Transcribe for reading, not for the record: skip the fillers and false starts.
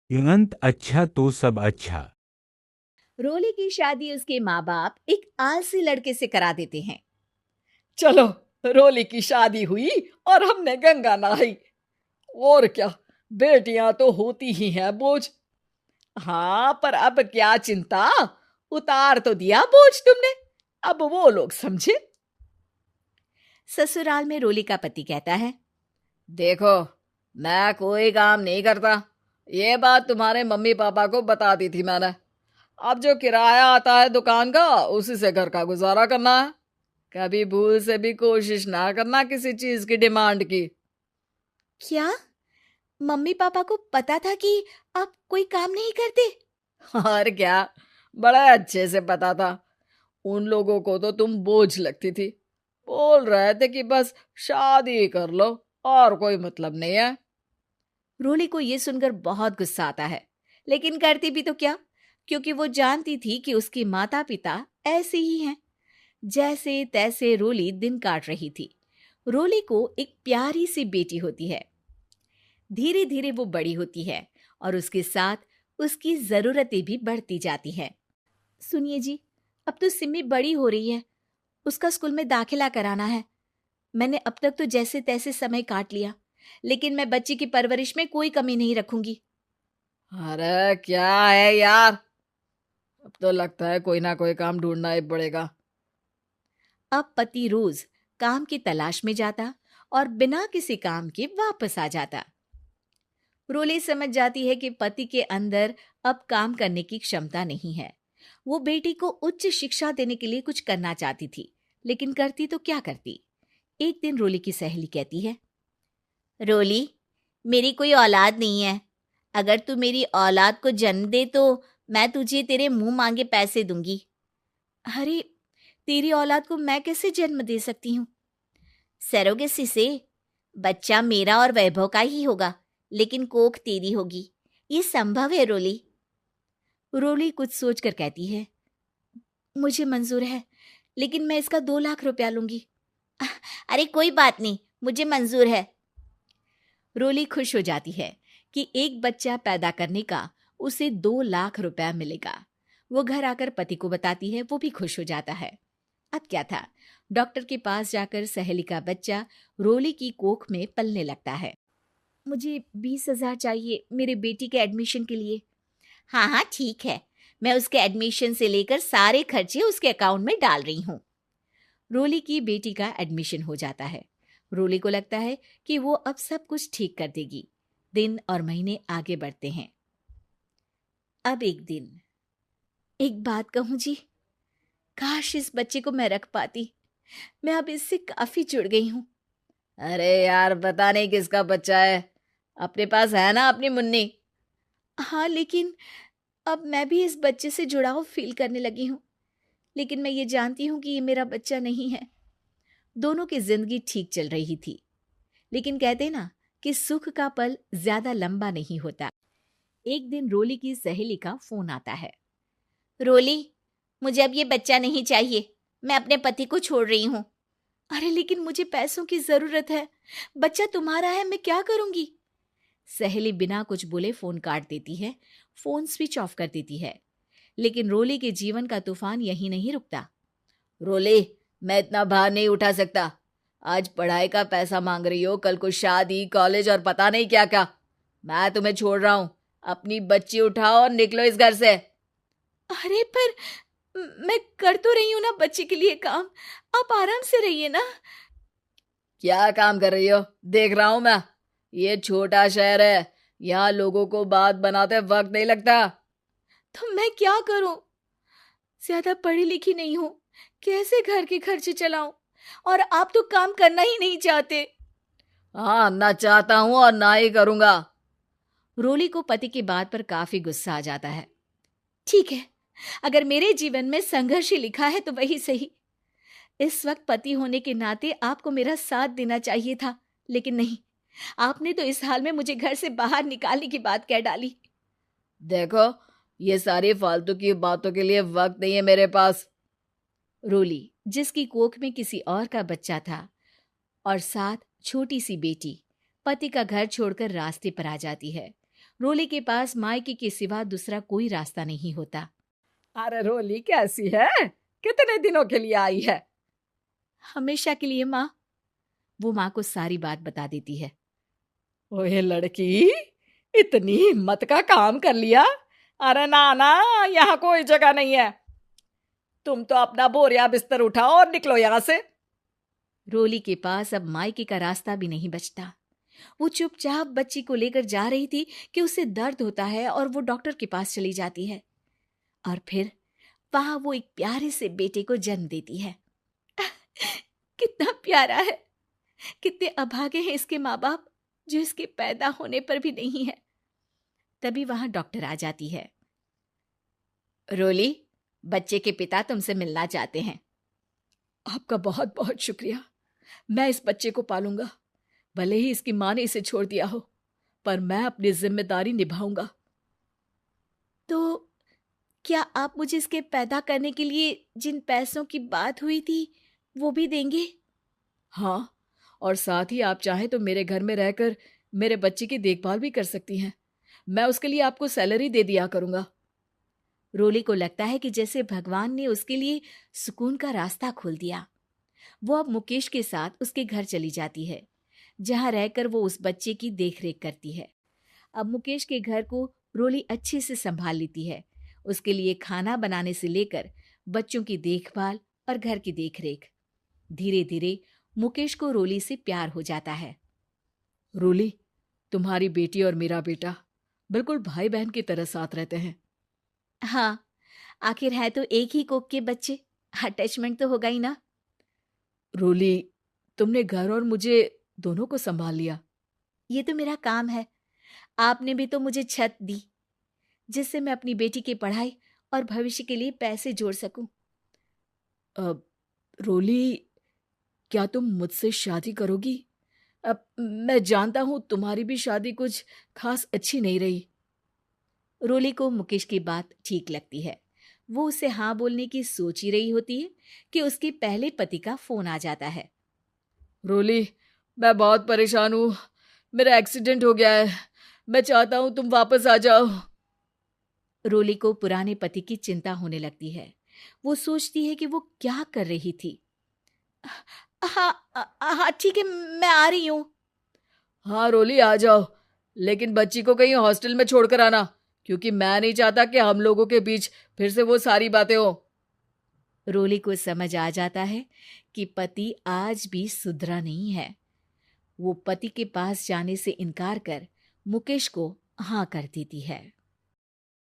अंत अच्छा तो सब अच्छा। रोली की शादी उसके माँ बाप एक आलसी लड़के से करा देते हैं। चलो, रोली की शादी हुई और हमने गंगा नहाई। और क्या, बेटियां तो होती ही हैं बोझ। हाँ, पर अब क्या चिंता, उतार तो दिया बोझ तुमने, अब वो लोग समझे। ससुराल में रोली का पति कहता है, देखो, मैं कोई काम नहीं करता। ये बात तुम्हारे मम्मी पापा को बता दी थी मैंने। अब जो किराया आता है दुकान का, उसी से घर का गुजारा करना है। कभी भूल से भी कोशिश ना करना किसी चीज की डिमांड की। क्या मम्मी पापा को पता था कि आप कोई काम नहीं करते? और क्या, बड़ा अच्छे से पता था। उन लोगों को तो तुम बोझ लगती थी। बोल रहे थे कि बस शादी कर लो, और कोई मतलब नहीं है। रोली को ये सुनकर बहुत गुस्सा आता है, लेकिन करती भी तो क्या, क्योंकि वो जानती थी कि उसके माता पिता ऐसे ही हैं। जैसे तैसे रोली दिन काट रही थी। रोली को एक प्यारी सी बेटी होती है। धीरे धीरे वो बड़ी होती है और उसके साथ उसकी जरूरतें भी बढ़ती जाती हैं। सुनिए जी, अब तो सिमी बड़ी हो रही है, उसका स्कूल में दाखिला कराना है। मैंने अब तक तो जैसे तैसे समय काट लिया, लेकिन मैं बच्ची की परवरिश में कोई कमी नहीं रखूंगी। अरे क्या है यार, अब तो लगता है कोई ना कोई काम ढूंढना ही पड़ेगा। अब पति रोज काम की तलाश में जाता और बिना किसी काम के वापस आ जाता। रोली समझ जाती है कि पति के अंदर अब काम करने की क्षमता नहीं है। वो बेटी को उच्च शिक्षा देने के लिए कुछ करना चाहती थी, लेकिन करती तो क्या करती। एक दिन रोली की सहेली कहती है, रोली, मेरी कोई औलाद नहीं है। अगर तू मेरी औलाद को जन्म दे तो मैं तुझे तेरे मुंह मांगे पैसे दूंगी। अरे, तेरी औलाद को मैं कैसे जन्म दे सकती हूँ? सरोगेसी से। बच्चा मेरा और वैभव का ही होगा, लेकिन कोख तेरी होगी। ये संभव है रोली। रोली कुछ सोचकर कहती है, मुझे मंजूर है, लेकिन मैं इसका 2 लाख रुपया लूंगी। अरे कोई बात नहीं, मुझे मंजूर है। रोली खुश हो जाती है कि एक बच्चा पैदा करने का उसे 2 लाख रुपया मिलेगा। वो घर आकर पति को बताती है, वो भी खुश हो जाता है। अब क्या था, डॉक्टर के पास जाकर सहेली का बच्चा रोली की कोख में पलने लगता है। मुझे 20,000 चाहिए मेरे बेटी के एडमिशन के लिए। हाँ हाँ ठीक है, मैं उसके एडमिशन से लेकर सारे खर्चे उसके अकाउंट में डाल रही हूँ। रोली की बेटी का एडमिशन हो जाता है। रोली को लगता है कि वो अब सब कुछ ठीक कर देगी। दिन और महीने आगे बढ़ते हैं। अब एक दिन, एक बात कहूँ जी, काश इस बच्चे को मैं रख पाती। मैं अब इससे काफी जुड़ गई हूँ। अरे यार, पता नहीं किसका बच्चा है, अपने पास है ना अपनी मुन्नी। हाँ, लेकिन अब मैं भी इस बच्चे से जुड़ाव फील करने लगी हूँ, लेकिन मैं ये जानती हूँ कि ये मेरा बच्चा नहीं है। दोनों की जिंदगी ठीक चल रही थी, लेकिन कहते ना कि सुख का पल ज्यादा लंबा नहीं होता। एक दिन रोली की सहेली का फोन आता है। रोली, मुझे अब ये बच्चा नहीं चाहिए, मैं अपने पति को छोड़ रही हूँ। अरे लेकिन मुझे पैसों की जरूरत है, बच्चा तुम्हारा है, मैं क्या करूंगी? सहेली बिना कुछ बोले फोन काट देती है, फोन स्विच ऑफ कर देती है। लेकिन रोली के जीवन का तूफान यहीं नहीं रुकता। रोली, मैं इतना भार नहीं उठा सकता। आज पढ़ाई का पैसा मांग रही हो, कल को शादी, कॉलेज और पता नहीं क्या क्या। मैं तुम्हें छोड़ रहा हूँ, अपनी बच्ची उठाओ और निकलो इस घर से। अरे पर मैं कर तो रही हूँ ना बच्ची के लिए काम, आप आराम से रहिए ना। क्या काम कर रही हो, देख रहा हूं मैं। ये छोटा शहर है, यहाँ लोगों को बात बनाते वक्त नहीं लगता। तो मैं क्या करूं, ज्यादा पढ़ी लिखी नहीं हूं, कैसे घर के खर्चे चलाऊं? और आप तो काम करना ही नहीं चाहते। हाँ, ना चाहता हूं और ना ही करूंगा। रोली को पति की बात पर काफी गुस्सा आ जाता है। ठीक है, अगर मेरे जीवन में संघर्ष ही लिखा है तो वही सही। इस वक्त पति होने के नाते आपको मेरा साथ देना चाहिए था, लेकिन नहीं, आपने तो इस हाल में मुझे घर से बाहर निकालने की बात कह डाली। देखो, ये सारी फालतू की बातों के लिए वक्त नहीं है मेरे पास। रोली, जिसकी कोख में किसी और का बच्चा था और साथ छोटी सी बेटी, पति का घर छोड़कर रास्ते पर आ जाती है। रोली के पास मायके के सिवा दूसरा कोई रास्ता नहीं होता। अरे रोली कैसी है? कितने दिनों के लिए आई है? हमेशा के लिए माँ। वो माँ को सारी बात बता देती है। ओए लड़की, इतनी हिम्मत का काम कर लिया। अरे ना ना, यहाँ कोई जगह नहीं है। तुम तो अपना बोरिया बिस्तर उठाओ और निकलो यहाँ से। रोली के पास अब मायके का रास्ता भी नहीं बचता। वो चुपचाप बच्ची को लेकर जा रही थी कि उसे दर्द होता है और वो डॉक्टर के पास चली जाती है और फिर वहां वो एक प्यारे से बेटे को जन्म देती है। कितना प्यारा है, कितने अभागे हैं इसके माँ बाप जो इसके पैदा होने पर भी नहीं है। तभी वहां डॉक्टर आ जाती है। रोली, बच्चे के पिता तुमसे मिलना चाहते हैं। आपका बहुत बहुत शुक्रिया। मैं इस बच्चे को पालूंगा, भले ही इसकी माँ ने इसे छोड़ दिया हो, पर मैं अपनी जिम्मेदारी निभाऊंगा। तो क्या आप मुझे इसके पैदा करने के लिए जिन पैसों की बात हुई थी वो भी देंगे? हाँ, और साथ ही आप चाहें तो मेरे घर में रहकर मेरे बच्चे की देखभाल भी कर सकती हैं। मैं उसके लिए आपको सैलरी दे दिया करूंगा। रोली को लगता है कि जैसे भगवान ने उसके लिए सुकून का रास्ता खोल दिया। वो अब मुकेश के साथ उसके घर चली जाती है, जहां रहकर वो उस बच्चे की देखरेख करती है। अब मुकेश के घर को रोली अच्छे से संभाल लेती है, उसके लिए खाना बनाने से लेकर बच्चों की देखभाल और घर की देखरेख। धीरे धीरे मुकेश को रोली से प्यार हो जाता है। रोली, तुम्हारी बेटी और मेरा बेटा बिल्कुल भाई बहन की तरह साथ रहते हैं। हाँ, आखिर है तो एक ही कोख के बच्चे, अटैचमेंट तो होगा ही ना। रोली, तुमने घर और मुझे दोनों को संभाल लिया। ये तो मेरा काम है। आपने भी तो मुझे छत दी जिससे मैं अपनी बेटी की पढ़ाई और भविष्य के लिए पैसे जोड़ सकूं। अब रोली, क्या तुम मुझसे शादी करोगी? अब मैं जानता हूं तुम्हारी भी शादी कुछ खास अच्छी नहीं रही। रोली को मुकेश की बात ठीक लगती है। वो उसे हाँ बोलने की सोच ही रही होती है कि उसके पहले पति का फोन आ जाता है। रोली, मैं बहुत परेशान हूं। मेरा एक्सीडेंट हो गया है। मैं चाहता हूं तुम वापस आ जाओ। रोली को पुराने पति की चिंता होने लगती है। वो सोचती है कि वो क्या कर रही थी। हाँ हाँ ठीक है, मैं आ रही हूँ। हाँ रोली, आ जाओ, लेकिन बच्ची को कहीं हॉस्टल में छोड़कर आना, क्योंकि मैं नहीं चाहता कि हम लोगों के बीच फिर से वो सारी बातें हो। रोली को समझ आ जाता है कि पति आज भी सुधरा नहीं है। वो पति के पास जाने से इनकार कर मुकेश को हाँ कर देती है।